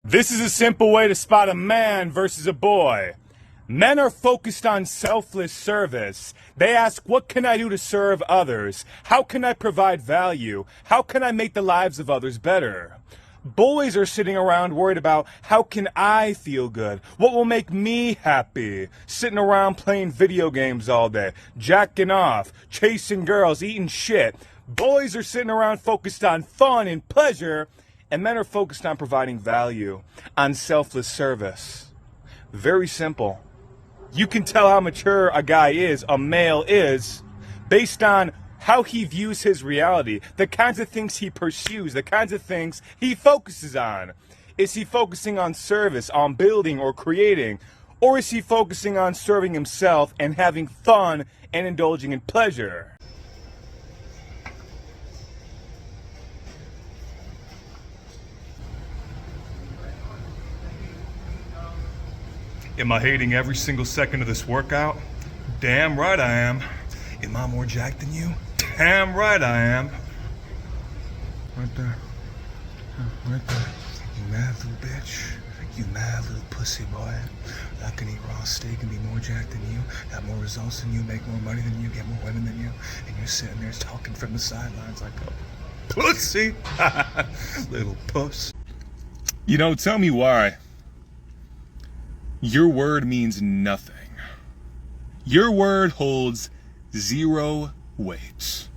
This is a simple way to spot a man versus a boy. Men are focused on selfless service. They ask, what can I do to serve others? How can I provide value? How can I make the lives of others better? Boys are sitting around worried about, how can I feel good? What will make me happy? Sitting around playing video games all day, jacking off, chasing girls, eating shit. Boys are sitting around focused on fun and pleasure, and men are focused on providing value, on selfless service. Very simple. You can tell how mature a guy is, a male is, based on how he views his reality, the kinds of things he pursues, the kinds of things he focuses on. Is he focusing on service, on building or creating? Or is he focusing on serving himself and having fun and indulging in pleasure? Am I hating every single second of this workout? Damn right I am. Am I more jacked than you? Damn right I am. Right there. Right there. You mad little bitch. You mad little pussy boy. I can eat raw steak and be more jacked than you, have more results than you, make more money than you, get more women than you, and you're sitting there talking from the sidelines like a pussy. Little puss. You know, tell me why. Your word means nothing. Your word holds zero weight.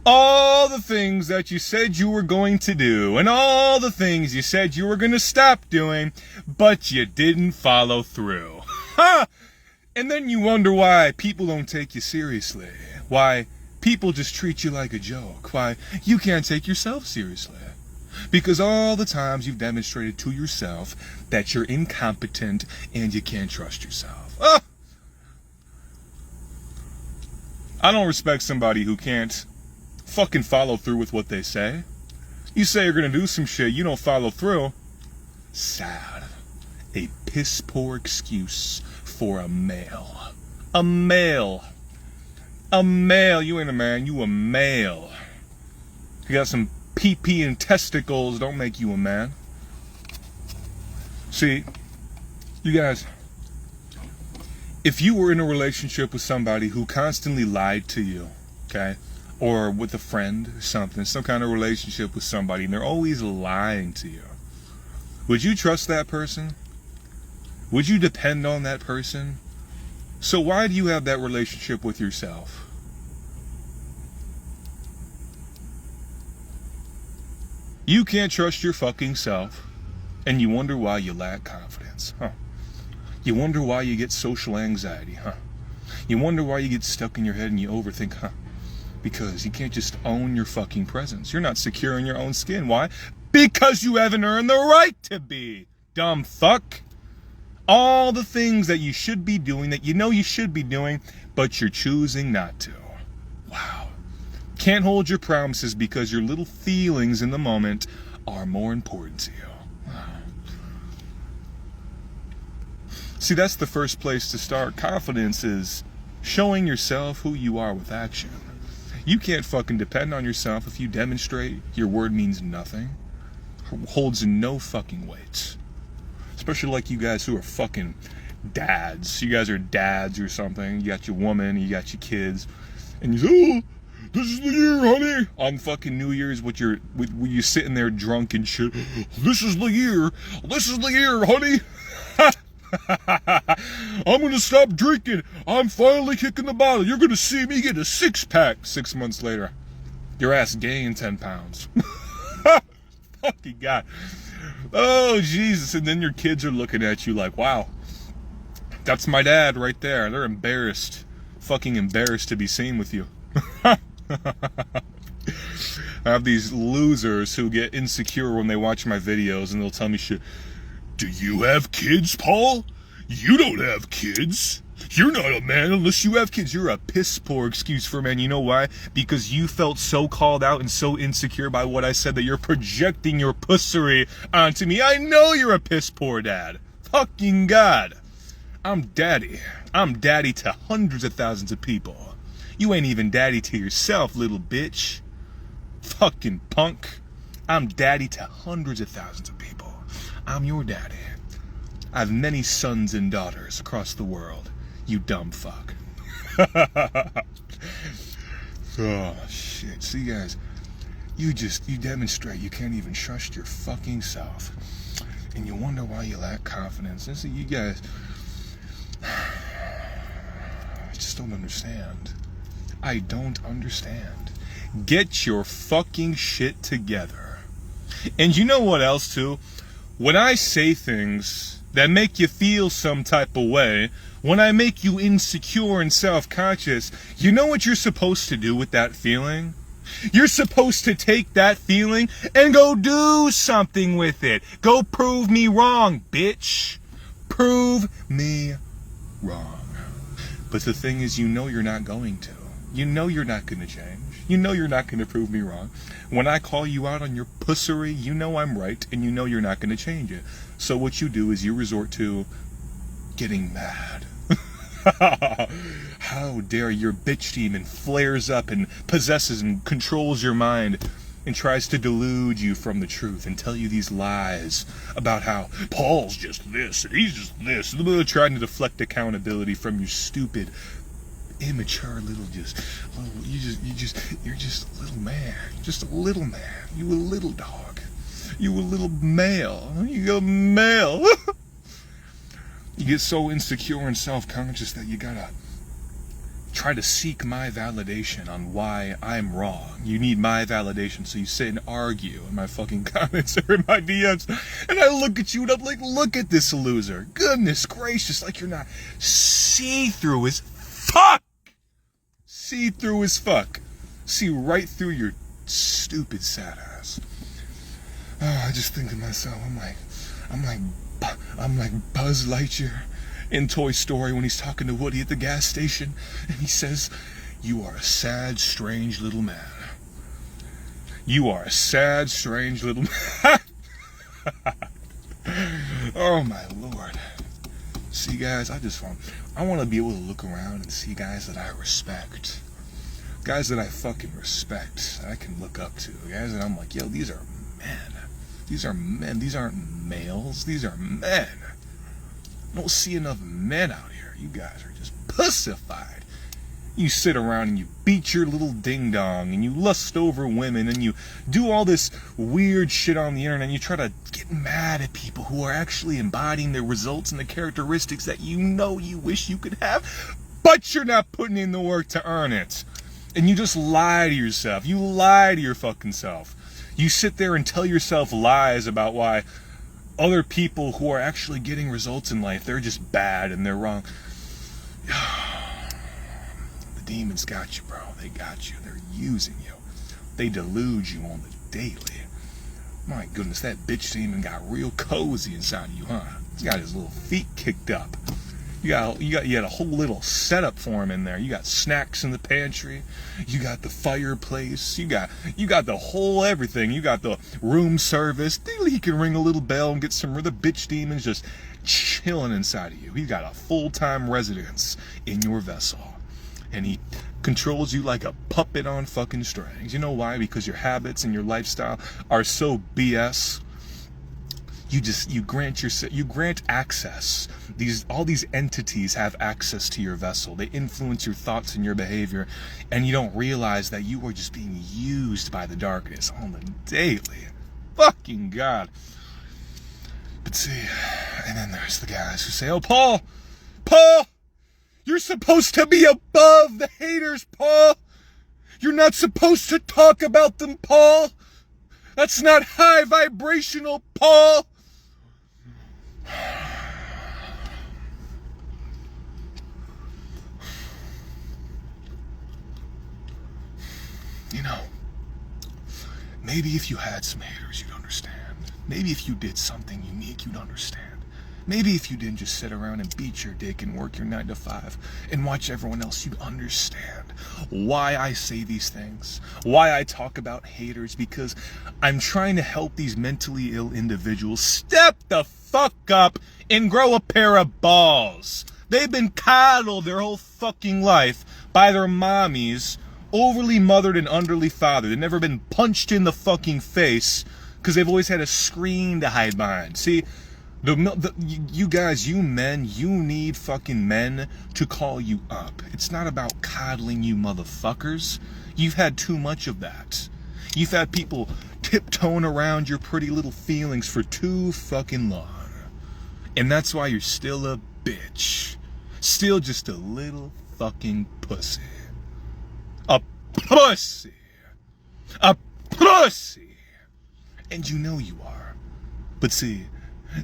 All the things that you said you were going to do, and all the things you said you were going to stop doing, but you didn't follow through. And then you wonder why people don't take you seriously. Why people just treat you like a joke. Why you can't take yourself seriously. Because all the times you've demonstrated to yourself that you're incompetent and you can't trust yourself. I don't respect somebody who can't fucking follow through with what they say. You say you're gonna do some shit, you don't follow through. Sad. A piss poor excuse for a male. A male. A male. You ain't a man, you a male. You got some pee and testicles, don't make you a man. See, you guys, if you were in a relationship with somebody who constantly lied to you, okay, or with a friend or something, some kind of relationship with somebody, and they're always lying to you, would you trust that person? Would you depend on that person? So why do you have that relationship with yourself? You can't trust your fucking self, and you wonder why you lack confidence, huh? You wonder why you get social anxiety, huh? You wonder why you get stuck in your head and you overthink, huh? Because you can't just own your fucking presence. You're not secure in your own skin. Why? Because you haven't earned the right to be, dumb fuck. All the things that you should be doing, that you know you should be doing, but you're choosing not to. Wow. Can't hold your promises because your little feelings in the moment are more important to you. See, that's the first place to start. Confidence is showing yourself who you are with action. You can't fucking depend on yourself if you demonstrate your word means nothing, holds no fucking weight. Especially like you guys who are fucking dads. You guys are dads or something. You got your woman, you got your kids, and you say, oh, this is the year, honey. On fucking New Year's, with you sitting there drunk and shit. This is the year. This is the year, honey. I'm gonna stop drinking. I'm finally kicking the bottle. You're gonna see me get a 6-pack 6 months later. Your ass gained 10 pounds. Fucking God. Oh, Jesus. And then your kids are looking at you like, wow, that's my dad right there. They're embarrassed. Fucking embarrassed to be seen with you. I have these losers who get insecure when they watch my videos and they'll tell me shit. Do you have kids, Paul? You don't have kids. You're not a man unless you have kids. You're a piss poor excuse for a man. You know why? Because you felt so called out and so insecure by what I said that you're projecting your pussery onto me. I know you're a piss poor dad. Fucking God. I'm daddy. I'm daddy to hundreds of thousands of people. You ain't even daddy to yourself, little bitch. Fucking punk. I'm daddy to hundreds of thousands of people. I'm your daddy. I have many sons and daughters across the world, you dumb fuck. Oh, shit. See, guys, you demonstrate you can't even trust your fucking self. And you wonder why you lack confidence. And see, you guys, I just don't understand. I don't understand. Get your fucking shit together. And you know what else, too? When I say things that make you feel some type of way, when I make you insecure and self-conscious, you know what you're supposed to do with that feeling? You're supposed to take that feeling and go do something with it. Go prove me wrong, bitch. Prove me wrong. But the thing is, you know you're not going to. You know you're not going to change. You know you're not going to prove me wrong. When I call you out on your pussery, you know I'm right, and you know you're not going to change it. So what you do is you resort to getting mad. How dare your bitch demon flares up and possesses and controls your mind and tries to delude you from the truth and tell you these lies about how Paul's just this and he's just this, trying to deflect accountability from your stupid, immature little you're just a little man. Just a little man. You a little dog. You a little male. You a male. You get so insecure and self-conscious that you gotta try to seek my validation on why I'm wrong. You need my validation, so you sit and argue in my fucking comments or in my DMs, and I look at you and I'm like, look at this loser. Goodness gracious, like you're not see-through as fuck. See-through as fuck. See right through your stupid sad ass. Oh, I just think to myself, I'm like Buzz Lightyear in Toy Story when he's talking to Woody at the gas station, and he says, "You are a sad, strange little man. You are a sad, strange little man." Oh my Lord. See, guys, I want to be able to look around and see guys that I respect. Guys that I fucking respect, that I can look up to. Guys that I'm like, yo, these are men. These are men. These aren't males. These are men. I don't see enough men out here. You guys are just pussified. You sit around and you beat your little ding-dong and you lust over women and you do all this weird shit on the internet and you try to get mad at people who are actually embodying the results and the characteristics that you know you wish you could have, but you're not putting in the work to earn it. And you just lie to yourself. You lie to your fucking self. You sit there and tell yourself lies about why other people who are actually getting results in life, they're just bad and they're wrong. The demons got you, bro. They got you. They're using you. They delude you on the daily. My goodness, that bitch demon got real cozy inside of you, huh? He's got his little feet kicked up. You had a whole little setup for him in there. You got snacks in the pantry. You got the fireplace. You got the whole everything. You got the room service. He can ring a little bell and get some of the bitch demons just chilling inside of you. He's got a full-time residence in your vessel. And he controls you like a puppet on fucking strings. You know why? Because your habits and your lifestyle are so BS. You grant access. All these entities have access to your vessel. They influence your thoughts and your behavior, and you don't realize that you are just being used by the darkness on the daily. Fucking God. But see, and then there's the guys who say, "Oh, Paul, you're supposed to be above the haters, Paul. You're not supposed to talk about them, Paul. That's not high vibrational, Paul." You know, maybe if you had some haters, you'd understand. Maybe if you did something unique, you'd understand. Maybe if you didn't just sit around and beat your dick and work your 9 to 5 and watch everyone else, you'd understand why I say these things, why I talk about haters, because I'm trying to help these mentally ill individuals step the fuck up and grow a pair of balls. They've been coddled their whole fucking life by their mommies, overly mothered and underly fathered. They've never been punched in the fucking face because they've always had a screen to hide behind. See, you guys, you men, you need fucking men to call you up. It's not about coddling you motherfuckers. You've had too much of that. You've had people tiptoeing around your pretty little feelings for too fucking long. And that's why you're still a bitch. Still just a little fucking pussy. A pussy. A pussy. And you know you are. But see,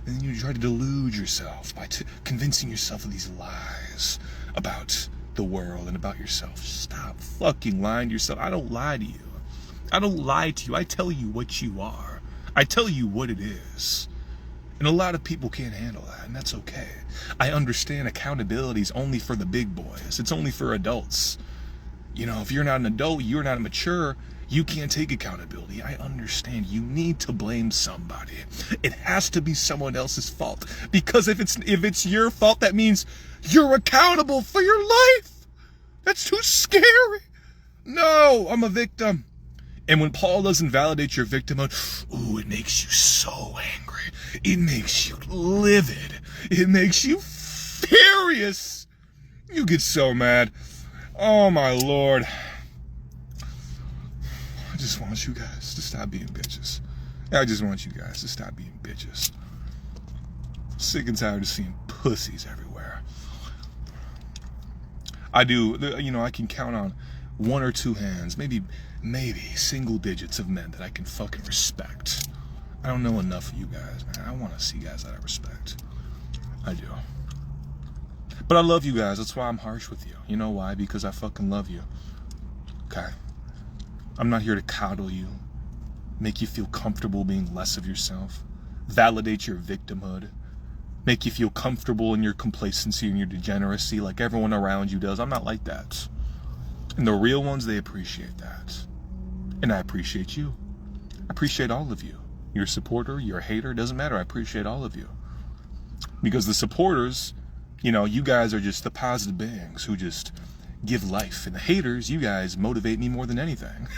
then you try to delude yourself by convincing yourself of these lies about the world and about yourself. Stop fucking lying to yourself. I don't lie to you. I don't lie to you. I tell you what you are. I tell you what it is. And a lot of people can't handle that, and that's okay. I understand accountability is only for the big boys. It's only for adults. You know, if you're not an adult, you're not mature, you can't take accountability. I understand. You need to blame somebody. It has to be someone else's fault. Because if it's your fault, that means you're accountable for your life. That's too scary. No, I'm a victim. And when Paul doesn't validate your victimhood, ooh, it makes you so angry. It makes you livid. It makes you furious. You get so mad. Oh my Lord. I just want you guys to stop being bitches. I just want you guys to stop being bitches. Sick and tired of seeing pussies everywhere. I do, you know, I can count on one or two hands, maybe single digits of men that I can fucking respect. I don't know enough of you guys, man. I want to see guys that I respect. I do. But I love you guys. That's why I'm harsh with you. You know why? Because I fucking love you. Okay? I'm not here to coddle you, make you feel comfortable being less of yourself, validate your victimhood, make you feel comfortable in your complacency and your degeneracy like everyone around you does. I'm not like that. And the real ones, they appreciate that. And I appreciate you. I appreciate all of you. You're a supporter, you're a hater, it doesn't matter. I appreciate all of you. Because the supporters, you know, you guys are just the positive beings who just give life. And the haters, you guys motivate me more than anything.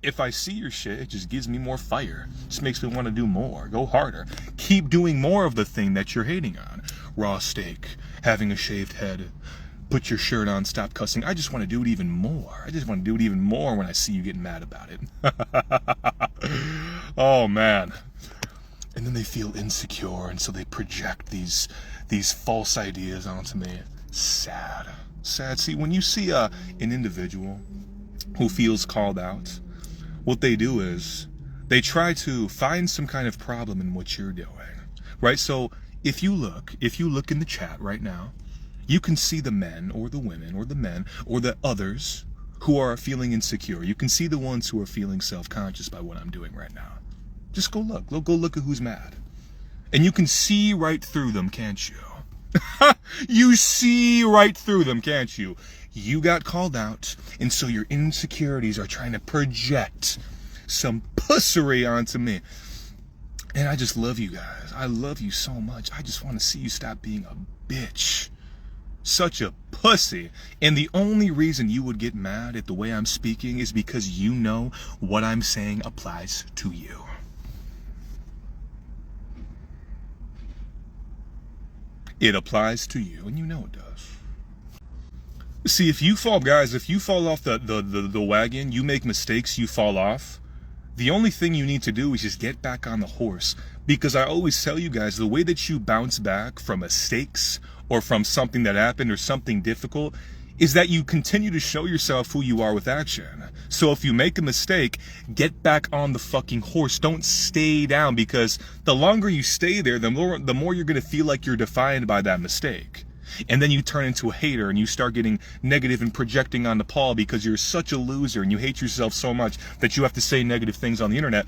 If I see your shit, it just gives me more fire. It just makes me want to do more, go harder. Keep doing more of the thing that you're hating on. Raw steak, having a shaved head, put your shirt on, stop cussing. I just want to do it even more. I just want to do it even more when I see you getting mad about it. Oh, man. And then they feel insecure, and so they project these false ideas onto me. Sad. Sad. See, when you see an individual who feels called out, what they do is they try to find some kind of problem in what you're doing, right? So if you look in the chat right now, you can see the men or the women or the men or the others who are feeling insecure. You can see the ones who are feeling self-conscious by what I'm doing right now. Just go look. Go look at who's mad. And you can see right through them, can't you? You see right through them, can't you? You got called out, and so your insecurities are trying to project some pussery onto me. And I just love you guys. I love you so much. I just want to see you stop being a bitch. Such a pussy. And the only reason you would get mad at the way I'm speaking is because you know what I'm saying applies to you. It applies to you, and you know it does. See, if you fall off the wagon, you make mistakes, you fall off, the only thing you need to do is just get back on the horse. Because I always tell you guys, the way that you bounce back from mistakes or from something that happened or something difficult is that you continue to show yourself who you are with action. So if you make a mistake, get back on the fucking horse. Don't stay down, because the longer you stay there, the more you're going to feel like you're defined by that mistake. And then you turn into a hater and you start getting negative and projecting onto Paul because you're such a loser and you hate yourself so much that you have to say negative things on the internet.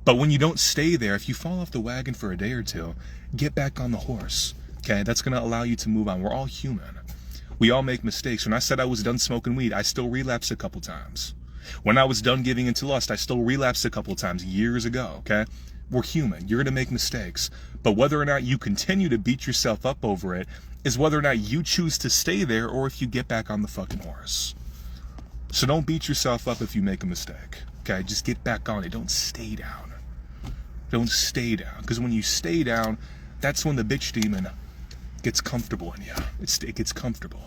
But when you don't stay there, if you fall off the wagon for a day or two, get back on the horse. Okay, that's going to allow you to move on. We're all human. We all make mistakes. When I said I was done smoking weed, I still relapsed a couple times. When I was done giving into lust, I still relapsed a couple times years ago, okay? We're human. You're going to make mistakes. But whether or not you continue to beat yourself up over it is whether or not you choose to stay there or if you get back on the fucking horse. So don't beat yourself up if you make a mistake, okay? Just get back on it. Don't stay down. Don't stay down, because when you stay down, that's when the bitch demon gets comfortable in you. It gets comfortable.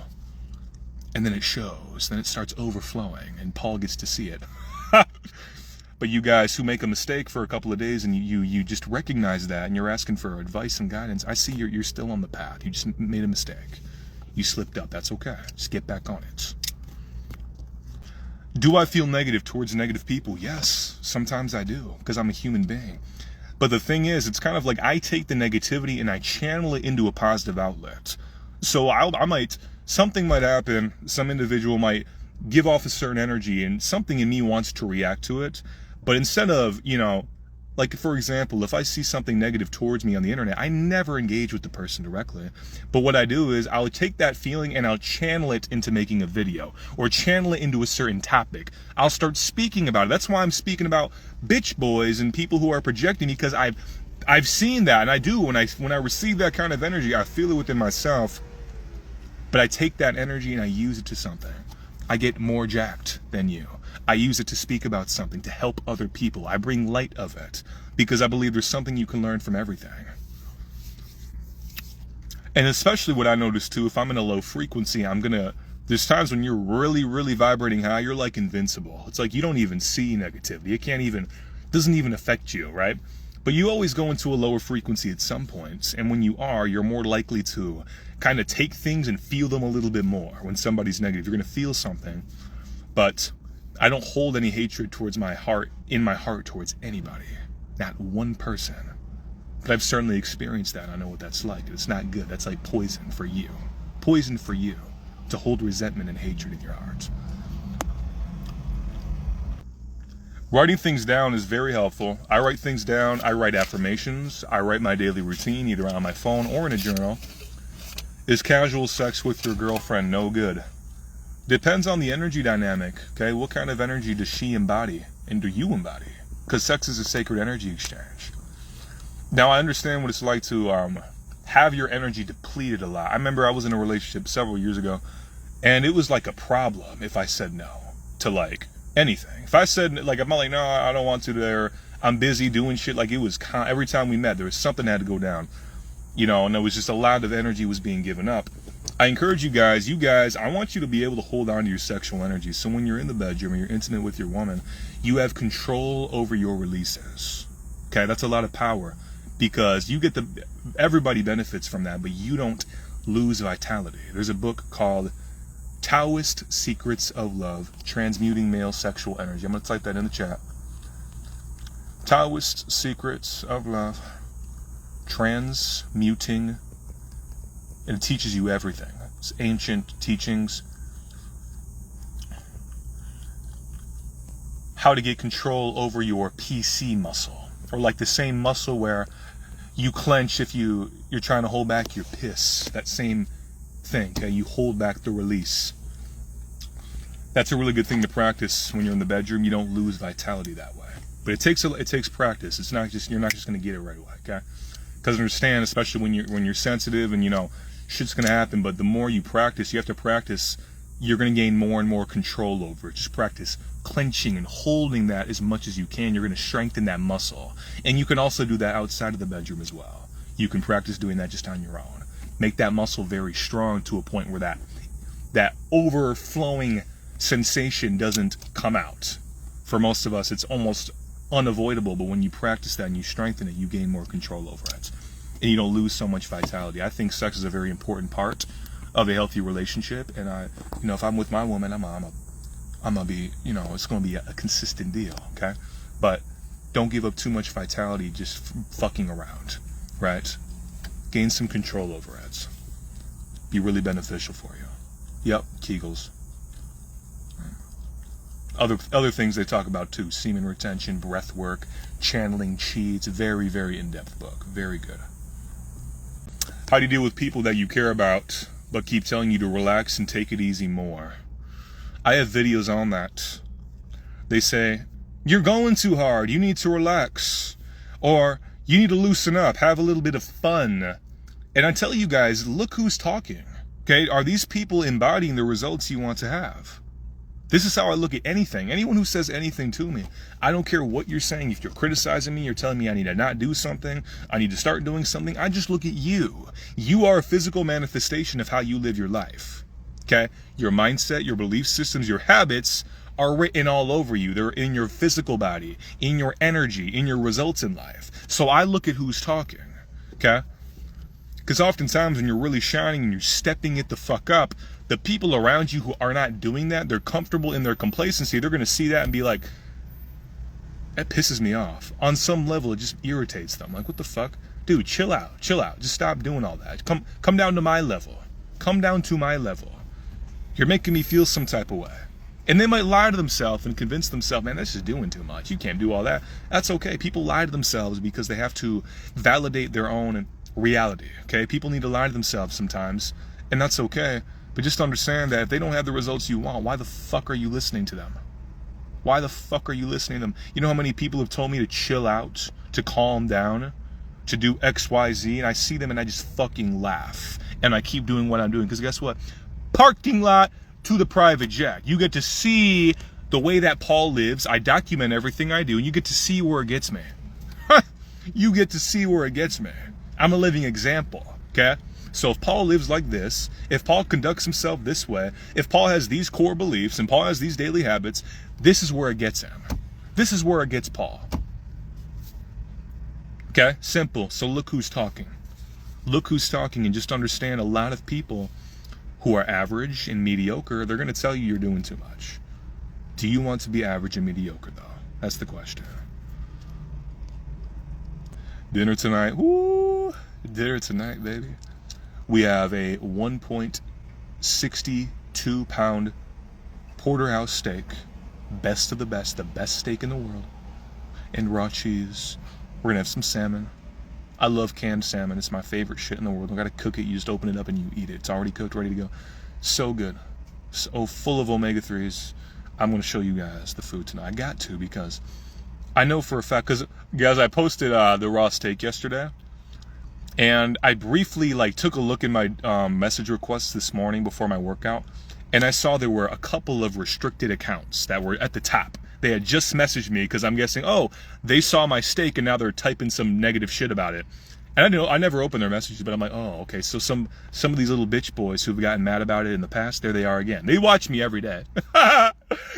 And then it shows, then it starts overflowing, and Paul gets to see it. But you guys who make a mistake for a couple of days and you just recognize that and you're asking for advice and guidance, I see you're still on the path. You just made a mistake. You slipped up. That's okay. Just get back on it. Do I feel negative towards negative people? Yes, sometimes I do, because I'm a human being. But the thing is, it's kind of like I take the negativity and I channel it into a positive outlet. So something might happen, some individual might give off a certain energy and something in me wants to react to it. But instead of, like for example, if I see something negative towards me on the internet, I never engage with the person directly. But what I do is I'll take that feeling and I'll channel it into making a video or channel it into a certain topic. I'll start speaking about it. That's why I'm speaking about bitch boys and people who are projecting, because I've seen that, and I do when I receive that kind of energy, I feel it within myself. But I take that energy and I use it to something. I get more jacked than you. I use it to speak about something, to help other people. I bring light of it because I believe there's something you can learn from everything. And especially what I notice too, if I'm in a low frequency, there's times when you're really, really vibrating high, you're like invincible. It's like you don't even see negativity. It doesn't even affect you, right? But you always go into a lower frequency at some points. And when you are, you're more likely to kind of take things and feel them a little bit more. When somebody's negative, you're going to feel something. But I don't hold any hatred in my heart towards anybody. Not one person. But I've certainly experienced that. I know what that's like. It's not good. That's like poison for you. Poison for you to hold resentment and hatred in your heart. Writing things down is very helpful. I write things down. I write affirmations. I write my daily routine either on my phone or in a journal. Is casual sex with your girlfriend no good? Depends on the energy dynamic, okay? What kind of energy does she embody and do you embody? Because sex is a sacred energy exchange. Now, I understand what it's like to have your energy depleted a lot. I remember I was in a relationship several years ago, and it was like a problem if I said no to like anything. If I said, like, I'm not like, no, I don't want to, I'm busy doing shit, like it was, every time we met, there was something that had to go down, and there was just a lot of energy was being given up. I encourage you guys, I want you to be able to hold on to your sexual energy. So when you're in the bedroom and you're intimate with your woman, you have control over your releases. Okay, that's a lot of power because everybody benefits from that, but you don't lose vitality. There's a book called Taoist Secrets of Love, Transmuting Male Sexual Energy. I'm going to type that in the chat. Taoist Secrets of Love, Transmuting, and it teaches you everything. It's ancient teachings. How to get control over your PC muscle, or like the same muscle where you clench if you're trying to hold back your piss. That same thing, okay? You hold back the release. That's a really good thing to practice when you're in the bedroom. You don't lose vitality that way. But it takes practice. It's not just, you're not just going to get it right away, okay? Because understand, especially when you're sensitive and shit's going to happen, but the more you practice, you have to practice, you're going to gain more and more control over it. Just practice clenching and holding that as much as you can. You're going to strengthen that muscle. And you can also do that outside of the bedroom as well. You can practice doing that just on your own. Make that muscle very strong to a point where that overflowing sensation doesn't come out. For most of us, it's almost unavoidable, but when you practice that and you strengthen it, you gain more control over it. And you don't lose so much vitality. I think sex is a very important part of a healthy relationship. And if I'm with my woman, I'm gonna be, it's gonna be a consistent deal, okay? But don't give up too much vitality just fucking around, right? Gain some control over it. Be really beneficial for you. Yep, Kegels. Other things they talk about too: semen retention, breath work, channeling chi. It's a very, very in-depth book. Very good. How do you deal with people that you care about but keep telling you to relax and take it easy more? I have videos on that. They say, you're going too hard, you need to relax. Or, you need to loosen up, have a little bit of fun. And I tell you guys, look who's talking. Okay, are these people embodying the results you want to have? This is how I look at anything. Anyone who says anything to me, I don't care what you're saying. If you're criticizing me, you're telling me I need to not do something, I need to start doing something, I just look at you. You are a physical manifestation of how you live your life. Okay? Your mindset, your belief systems, your habits are written all over you. They're in your physical body, in your energy, in your results in life. So I look at who's talking. Okay? Because oftentimes when you're really shining and you're stepping it the fuck up, the people around you who are not doing that, they're comfortable in their complacency, they're going to see that and be like, that pisses me off. On some level, it just irritates them. Like, what the fuck? Dude, chill out. Just stop doing all that. Come down to my level. Come down to my level. You're making me feel some type of way. And they might lie to themselves and convince themselves, man, that's just doing too much. You can't do all that. That's okay. People lie to themselves because they have to validate their own reality. Okay? People need to lie to themselves sometimes, and that's okay. But just understand that if they don't have the results you want, why the fuck are you listening to them? Why the fuck are you listening to them? You know how many people have told me to chill out, to calm down, to do X, Y, Z, and I see them and I just fucking laugh. And I keep doing what I'm doing. Because guess what? Parking lot to the private jet. You get to see the way that Paul lives. I document everything I do, and you get to see where it gets me. You get to see where it gets me. I'm a living example, okay? So if Paul lives like this, if Paul conducts himself this way, if Paul has these core beliefs and Paul has these daily habits, this is where it gets him. This is where it gets Paul. Okay? Simple. So look who's talking. Look who's talking, and just understand a lot of people who are average and mediocre, they're going to tell you you're doing too much. Do you want to be average and mediocre, though? That's the question. Dinner tonight. Woo! Dinner tonight, baby. We have a 1.62 pound porterhouse steak, best of the best steak in the world, and raw cheese. We're gonna have some salmon. I love canned salmon. It's my favorite shit in the world. You gotta cook it. You just open it up and you eat it. It's already cooked, ready to go. So good. So full of omega-3s. I'm gonna show you guys the food tonight. I got to, because I know for a fact, because guys, I posted the raw steak yesterday. And I briefly took a look in my message requests this morning before my workout, and I saw there were a couple of restricted accounts that were at the top. They had just messaged me because I'm guessing, oh, they saw my steak and now they're typing some negative shit about it. And I never opened their messages, but I'm like, oh, okay. So some of these little bitch boys who've gotten mad about it in the past, there they are again. They watch me every day.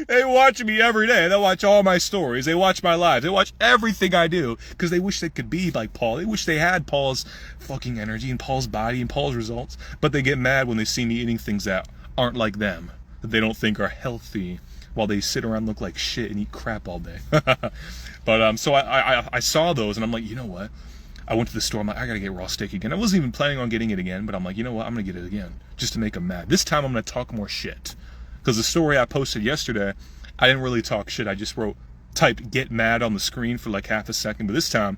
They watch me every day. They watch all my stories. They watch my lives. They watch everything I do because they wish they could be like Paul. They wish they had Paul's fucking energy and Paul's body and Paul's results. But they get mad when they see me eating things that aren't like them, that they don't think are healthy, while they sit around and look like shit and eat crap all day. But so I saw those and I'm like, you know what? I went to the store. I'm like, I gotta get raw steak again. I wasn't even planning on getting it again, but I'm like, you know what? I'm gonna get it again just to make them mad. This time I'm gonna talk more shit. Because the story I posted yesterday, I didn't really talk shit. I just typed get mad on the screen for like half a second. But this time,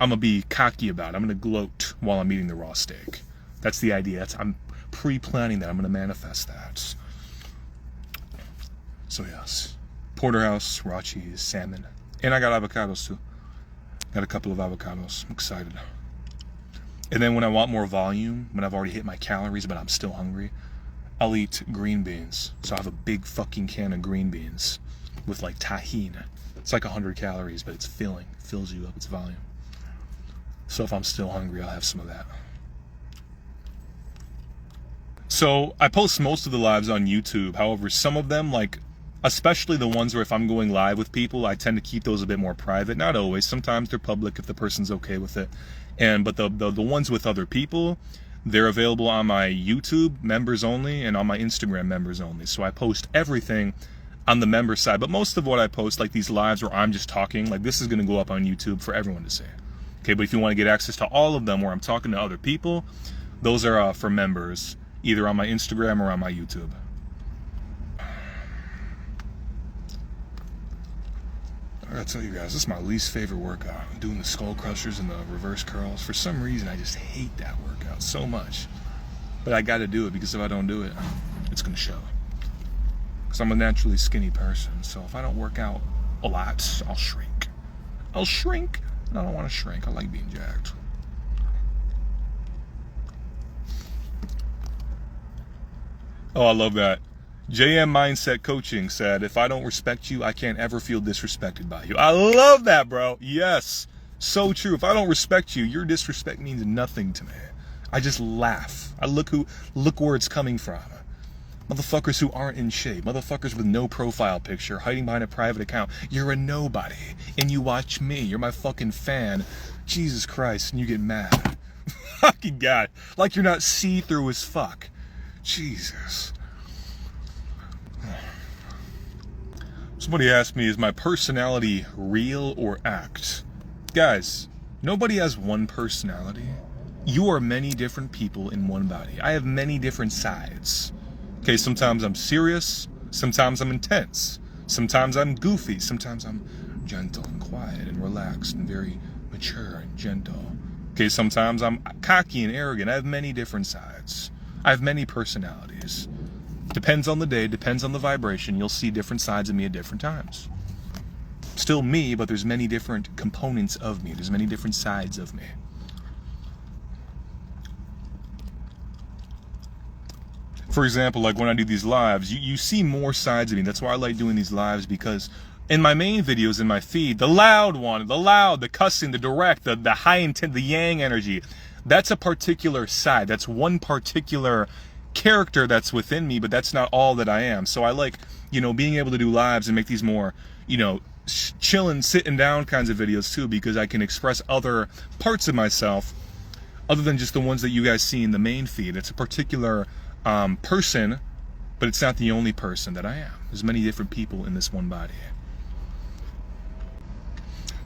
I'm gonna be cocky about it. I'm gonna gloat while I'm eating the raw steak. That's the idea. I'm pre-planning that. I'm gonna manifest that. So yes, porterhouse, raw cheese, salmon, and I got avocados too. Got a couple of avocados. I'm excited. And then when I want more volume, when I've already hit my calories but I'm still hungry, I'll eat green beans. So I have a big fucking can of green beans with like tahini. It's like 100 calories, but it's filling. It fills you up. It's volume. So if I'm still hungry, I'll have some of that. So I post most of the lives on YouTube. However, some of them, especially the ones where if I'm going live with people, I tend to keep those a bit more private. Not always. Sometimes they're public if the person's okay with it. But the ones with other people, they're available on my YouTube members only and on my Instagram members only. So I post everything on the member side. But most of what I post, like these lives where I'm just talking, this is going to go up on YouTube for everyone to see. Okay, but if you want to get access to all of them where I'm talking to other people, those are for members, either on my Instagram or on my YouTube. I gotta tell you guys, this is my least favorite workout. I'm doing the skull crushers and the reverse curls. For some reason, I just hate that workout so much. But I gotta do it because if I don't do it, it's gonna show. Because I'm a naturally skinny person, so if I don't work out a lot, I'll shrink. I'll shrink, and I don't want to shrink. I like being jacked. Oh, I love that. JM Mindset Coaching said, if I don't respect you, I can't ever feel disrespected by you. I love that, bro. Yes. So true. If I don't respect you, your disrespect means nothing to me. I just laugh. I look where it's coming from. Motherfuckers who aren't in shape. Motherfuckers with no profile picture, hiding behind a private account. You're a nobody. And you watch me. You're my fucking fan. Jesus Christ. And you get mad. Fucking God. Like you're not see-through as fuck. Jesus. Somebody asked me, is my personality real or act? Guys, nobody has one personality. You are many different people in one body. I have many different sides. Okay, sometimes I'm serious, sometimes I'm intense, sometimes I'm goofy, sometimes I'm gentle and quiet and relaxed and very mature and gentle. Okay, sometimes I'm cocky and arrogant. I have many different sides. I have many personalities. Depends on the day, depends on the vibration. You'll see different sides of me at different times. Still me, but there's many different components of me. There's many different sides of me. For example, like when I do these lives, you see more sides of me. That's why I like doing these lives, because in my main videos, in my feed, the loud one, the cussing, the direct, the high intent, the yang energy, that's a particular side. That's one particular character that's within me, but that's not all that I am. So I like, being able to do lives and make these more, chilling, sitting down kinds of videos too, because I can express other parts of myself other than just the ones that you guys see in the main feed. It's a particular person, but it's not the only person that I am. There's many different people in this one body.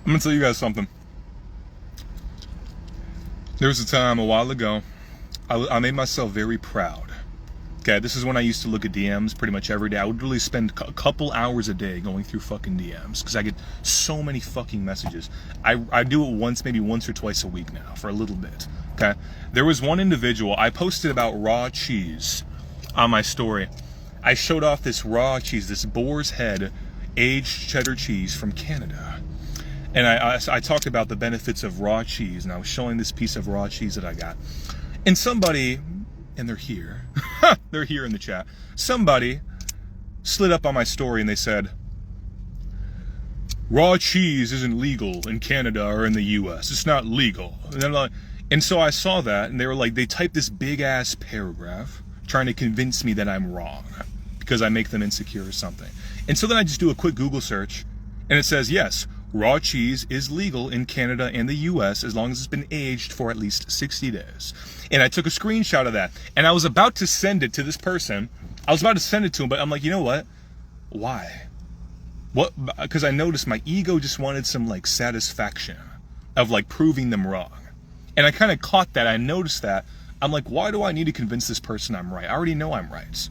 I'm gonna tell you guys something. There was a time a while ago, I made myself very proud. Okay, this is when I used to look at DMs pretty much every day. I would really spend a couple hours a day going through fucking DMs because I get so many fucking messages. I do it maybe once or twice a week now for a little bit. Okay, there was one individual, I posted about raw cheese on my story. I showed off this raw cheese, this boar's head aged cheddar cheese from Canada. And I talked about the benefits of raw cheese, and I was showing this piece of raw cheese that I got. And somebody, and they're here, they're here in the chat, somebody slid up on my story and they said, raw cheese isn't legal in Canada or in the US. It's not legal. And so I saw that, and they were like, they typed this big ass paragraph trying to convince me that I'm wrong because I make them insecure or something. And so then I just do a quick Google search, and it says, yes, raw cheese is legal in Canada and the US as long as it's been aged for at least 60 days. And I took a screenshot of that, and I was about to send it to this person. I was about to send it to him, but I'm like, you know what? Why? What? Because I noticed my ego just wanted some like satisfaction of like proving them wrong. And I kind of caught that. I noticed that. I'm like, why do I need to convince this person I'm right? I already know I'm right.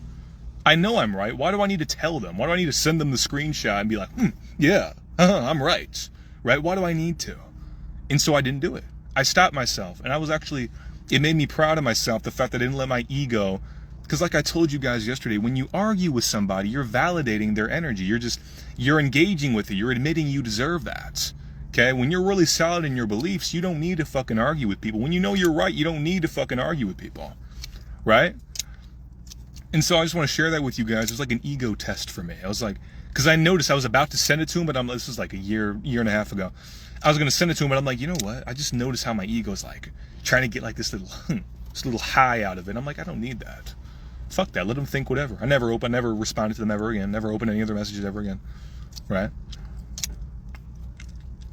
I know I'm right. Why do I need to tell them? Why do I need to send them the screenshot and be like, yeah, I'm right. Right? Why do I need to? And so I didn't do it. I stopped myself. And I was actually, it made me proud of myself, the fact that I didn't let my ego, because like I told you guys yesterday, when you argue with somebody, you're validating their energy. You're engaging with it. You're admitting you deserve that. Okay? When you're really solid in your beliefs, you don't need to fucking argue with people. When you know you're right, you don't need to fucking argue with people. Right? And so I just want to share that with you guys. It was like an ego test for me. I was like, because I noticed I was about to send it to him, but this was like a year and a half ago. I was going to send it to him, but I'm like, you know what? I just noticed how my ego's like trying to get like this little high out of it. I'm like, I don't need that. Fuck that. Let them think whatever. I never responded to them ever again. Never opened any of their messages ever again. Right?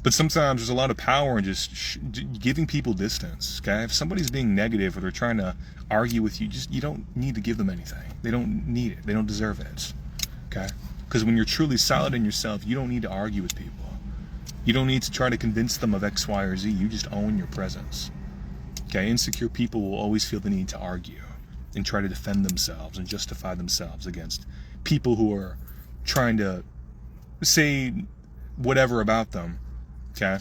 But sometimes there's a lot of power in just giving people distance. Okay? If somebody's being negative or they're trying to argue with you, you don't need to give them anything. They don't need it. They don't deserve it. Okay? Because when you're truly solid in yourself, you don't need to argue with people. You don't need to try to convince them of X, Y, or Z. You just own your presence. Okay? Insecure people will always feel the need to argue and try to defend themselves and justify themselves against people who are trying to say whatever about them. Okay?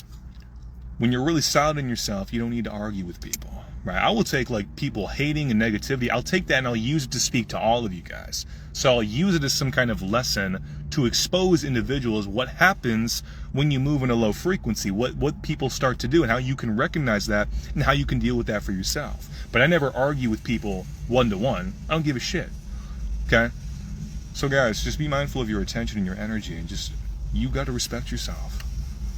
When you're really solid in yourself, you don't need to argue with people. Right? I will take like people hating and negativity. I'll take that and I'll use it to speak to all of you guys. So I'll use it as some kind of lesson to expose individuals what happens when you move in a low frequency, what people start to do and how you can recognize that and how you can deal with that for yourself. But I never argue with people one-to-one. I don't give a shit. Okay? So guys, just be mindful of your attention and your energy, and just, you got to respect yourself.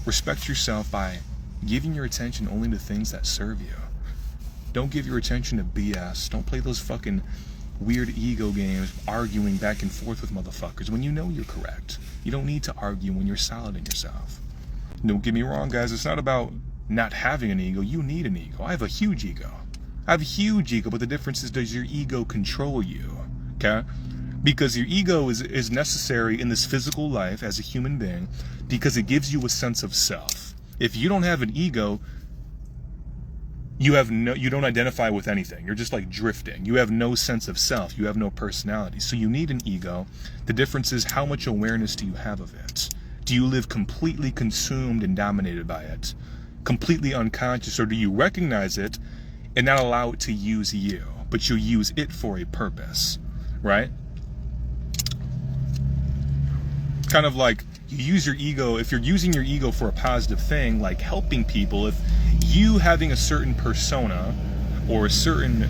Respect yourself by giving your attention only to things that serve you. Don't give your attention to BS. Don't play those fucking weird ego games, arguing back and forth with motherfuckers when you know you're correct. You don't need to argue when you're solid in yourself. Don't get me wrong, guys. It's not about not having an ego. You need an ego. I have a huge ego. But the difference is, does your ego control you? Okay? Because your ego is necessary in this physical life as a human being, because it gives you a sense of self. If you don't have an ego, you don't identify with anything. You're just like drifting. You have no sense of self. You have no personality. So you need an ego. The difference is, how much awareness do you have of it? Do you live completely consumed and dominated by it? Completely unconscious? Or do you recognize it and not allow it to use you, but you use it for a purpose, right? Kind of like, you use your ego, if you're using your ego for a positive thing, like helping people, if you having a certain persona or a certain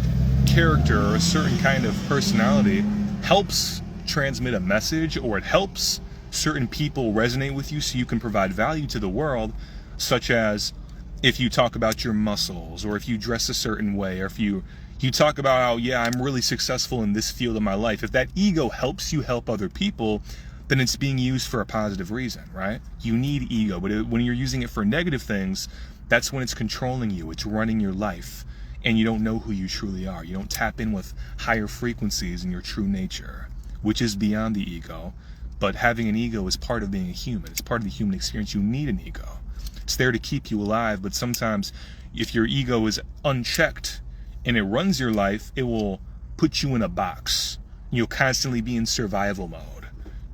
character or a certain kind of personality helps transmit a message, or it helps certain people resonate with you so you can provide value to the world, such as if you talk about your muscles, or if you dress a certain way, or if you talk about how, yeah, I'm really successful in this field of my life. If that ego helps you help other people, then it's being used for a positive reason, right? You need ego, but when you're using it for negative things, that's when it's controlling you. It's running your life, and you don't know who you truly are. You don't tap in with higher frequencies in your true nature, which is beyond the ego. But having an ego is part of being a human. It's part of the human experience. You need an ego. It's there to keep you alive, but sometimes if your ego is unchecked and it runs your life, it will put you in a box. You'll constantly be in survival mode.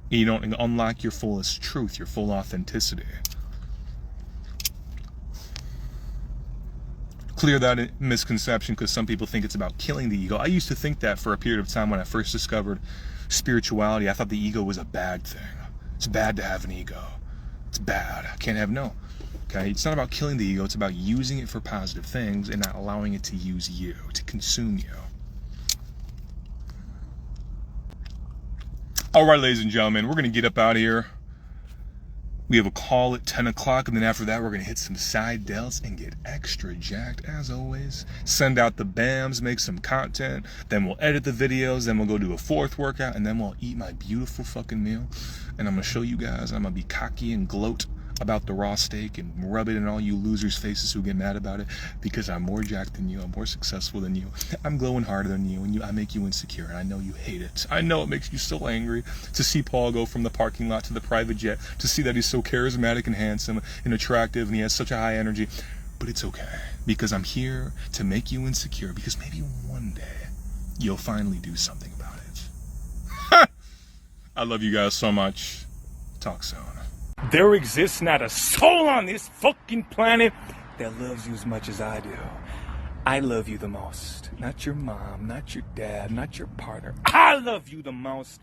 You don't unlock your fullest truth, your full authenticity. Clear that misconception, because some people think it's about killing the ego. I used to think that for a period of time when I first discovered spirituality. I thought the ego was a bad thing. It's bad to have an ego. It's bad. I can't have no. Okay? It's not about killing the ego. It's about using it for positive things and not allowing it to use you, to consume you. All right, ladies and gentlemen, we're going to get up out of here. We have a call at 10 o'clock, and then after that, we're going to hit some side delts and get extra jacked, as always. Send out the BAMs, make some content, then we'll edit the videos, then we'll go do a fourth workout, and then we'll eat my beautiful fucking meal. And I'm going to show you guys, I'm going to be cocky and gloat about the raw steak and rub it in all you losers' faces who get mad about it, because I'm more jacked than you, I'm more successful than you, I'm glowing harder than you, and I make you insecure, and I know you hate it. I know it makes you so angry to see Paul go from the parking lot to the private jet, to see that he's so charismatic and handsome and attractive and he has such a high energy. But it's okay, because I'm here to make you insecure, because maybe one day you'll finally do something about it. I love you guys so much. Talk soon. There exists not a soul on this fucking planet that loves you as much as I do. I love you the most. Not your mom, not your dad, not your partner. I love you the most.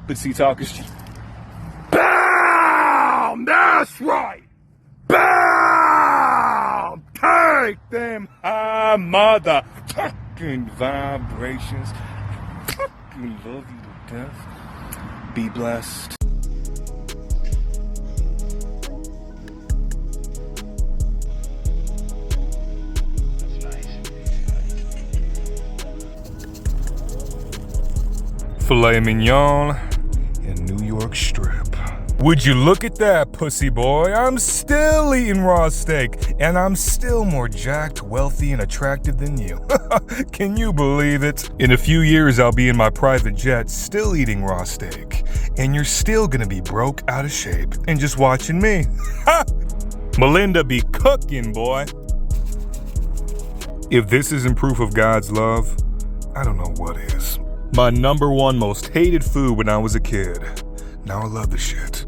But see, talkers, BAM! That's right! BAM! Take them high motherfucking vibrations. Fucking love you to death. Be blessed. Filet mignon and New York strip. Would you look at that, pussy boy? I'm still eating raw steak, and I'm still more jacked, wealthy, and attractive than you. Can you believe it? In a few years, I'll be in my private jet, still eating raw steak, and you're still gonna be broke, out of shape, and just watching me. Melinda be cooking, boy. If this isn't proof of God's love, I don't know what is. My #1 most hated food when I was a kid. Now I love the shit.